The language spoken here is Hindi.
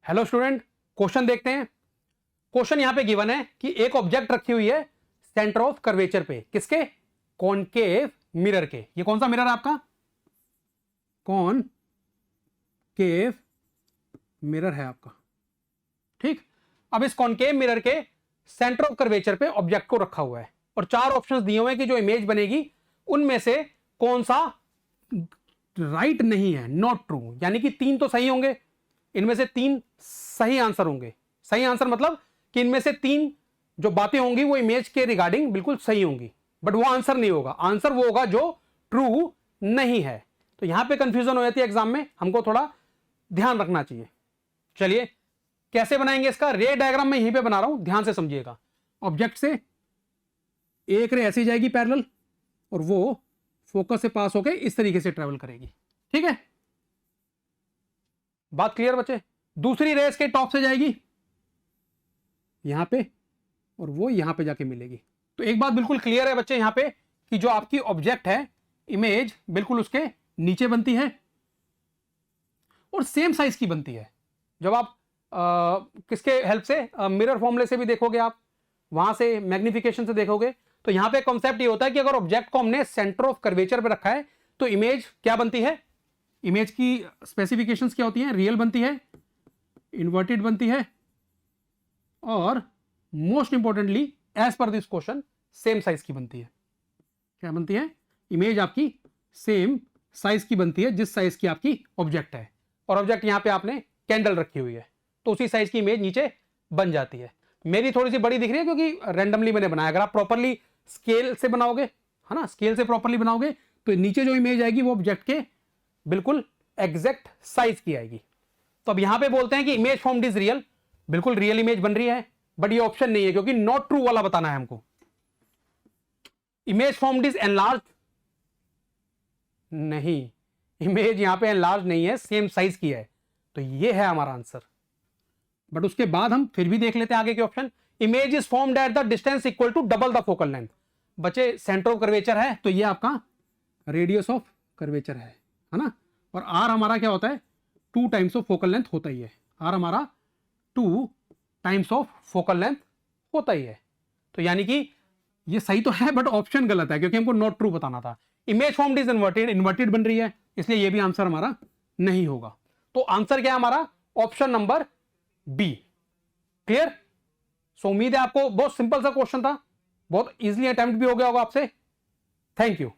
हेलो स्टूडेंट, क्वेश्चन देखते हैं। क्वेश्चन यहां पे गिवन है कि एक ऑब्जेक्ट रखी हुई है सेंटर ऑफ कर्वेचर पे, किसके? कॉनकेव मिरर के। ये कौन सा मिरर है आपका? कॉनकेव मिरर है आपका, ठीक। अब इस कॉनकेव मिरर के सेंटर ऑफ कर्वेचर पे ऑब्जेक्ट को रखा हुआ है और चार ऑप्शंस दिए हुए हैं कि जो इमेज बनेगी उनमें से कौन सा राइट नहीं है, नॉट ट्रू। यानी कि तीन तो सही होंगे, इनमें से तीन सही आंसर होंगे। सही आंसर मतलब कि इनमें से तीन जो बातें होंगी वो इमेज के रिगार्डिंग बिल्कुल सही होंगी, बट वो आंसर नहीं होगा। आंसर वो होगा जो ट्रू नहीं है। तो यहां पे कंफ्यूजन हो जाती है एग्जाम में, हमको थोड़ा ध्यान रखना चाहिए। चलिए कैसे बनाएंगे इसका रे डायग्राम मैं यहीं पे बना रहा हूं, ध्यान से समझिएगा। ऑब्जेक्ट से एक रे ऐसी जाएगी पैरेलल और वो फोकस से पास होकर इस तरीके से ट्रेवल करेगी, ठीक है। बात क्लियर बच्चे? दूसरी रे इसके टॉप से जाएगी यहां पे और वो यहां पे जाके मिलेगी। तो एक बात बिल्कुल क्लियर है बच्चे यहां पे कि जो आपकी ऑब्जेक्ट है इमेज बिल्कुल उसके नीचे बनती है और सेम साइज की बनती है। जब आप किसके हेल्प से, मिरर फॉर्मूले से भी देखोगे, आप वहां से मैग्निफिकेशन से देखोगे, तो यहां पे कॉन्सेप्ट ये होता है कि अगर ऑब्जेक्ट को हमने सेंटर ऑफ कर्वेचर पे रखा है तो इमेज क्या बनती है? इमेज की स्पेसिफिकेशंस क्या होती हैं? रियल बनती है, इन्वर्टेड बनती है और most importantly as per this question same size की बनती है। क्या बनती है? इमेज आपकी सेम साइज की बनती है जिस साइज की आपकी ऑब्जेक्ट है। और ऑब्जेक्ट यहां पे आपने कैंडल रखी हुई है तो उसी साइज की इमेज नीचे बन जाती है। मेरी थोड़ी सी बड़ी दिख रही है क्योंकि रैंडमली मैंने बनाया। अगर आप प्रॉपरली स्केल से बनाओगे, है ना, स्केल से प्रॉपरली बनाओगे तो नीचे जो इमेज आएगी वो ऑब्जेक्ट के बिल्कुल एग्जैक्ट साइज की आएगी। तो अब यहां पे बोलते हैं कि इमेज फॉर्म्ड इज रियल, बिल्कुल रियल इमेज बन रही है, बट ये ऑप्शन नहीं है क्योंकि नॉट ट्रू वाला बताना है हमको। इमेज फॉर्म्ड इज एनलार्ज, नहीं, इमेज यहां पे एनलार्ज नहीं है, सेम साइज की है। तो ये है हमारा आंसर। बट उसके बाद हम फिर भी देख लेते हैं आगे के option. Image is formed at the distance equal to double the focal length. बच्चे सेंटर ऑफ कर्वेचर है तो ये आपका रेडियस ऑफ कर्वेचर है ना। और आर हमारा क्या होता है? 2 टाइम्स ऑफ फोकल लेंथ होता ही है। आर हमारा 2 टाइम्स ऑफ फोकल लेंथ होता ही है। तो यानी कि ये सही तो है बट ऑप्शन गलत है क्योंकि हमको नॉट ट्रू बताना था। Image formed is inverted, inverted बन रही है, इसलिए ये भी आंसर हमारा नहीं होगा। तो आंसर क्या है हमारा? Option number B. Clear? So उम्मीद है आपको बहुत सिंपल सा क्वेश्चन था, बहुत इजीली अटेम्प्ट भी हो गया होगा आपसे। Thank you.